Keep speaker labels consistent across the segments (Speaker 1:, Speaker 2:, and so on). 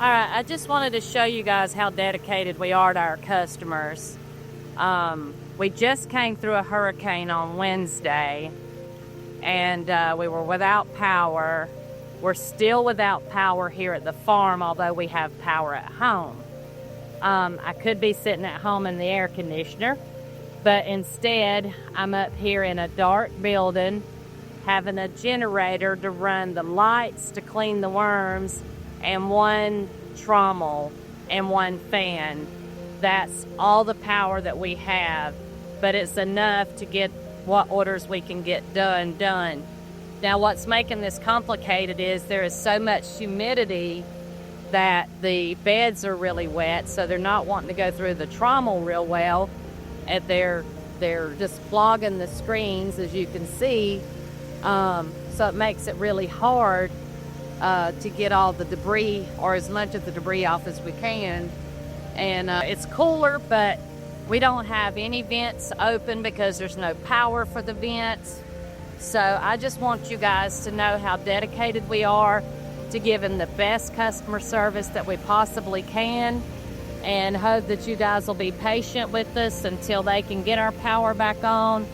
Speaker 1: All right, I just wanted to show you guys how dedicated we are to our customers. We just came through a hurricane on Wednesday, and we were without power. We're still without power here at the farm, although we have power at home. I could be sitting at home in the air conditioner, but instead I'm up here in a dark building having a generator to run the lights to clean the worms and one trommel and one fan. That's all the power that we have, but it's enough to get what orders we can get done. Now what's making this complicated is there is so much humidity that the beds are really wet, so they're not wanting to go through the trommel real well, and they're just clogging the screens, as you can see. So it makes it really hard to get all the debris, or as much of the debris, off as we can. And it's cooler, but we don't have any vents open because there's no power for the vents. So I just want you guys to know how dedicated we are to giving the best customer service that we possibly can, and hope that you guys will be patient with us until they can get our power back on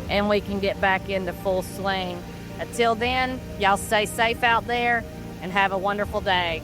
Speaker 1: and we can get back into full swing. Until then, y'all stay safe out there and have a wonderful day.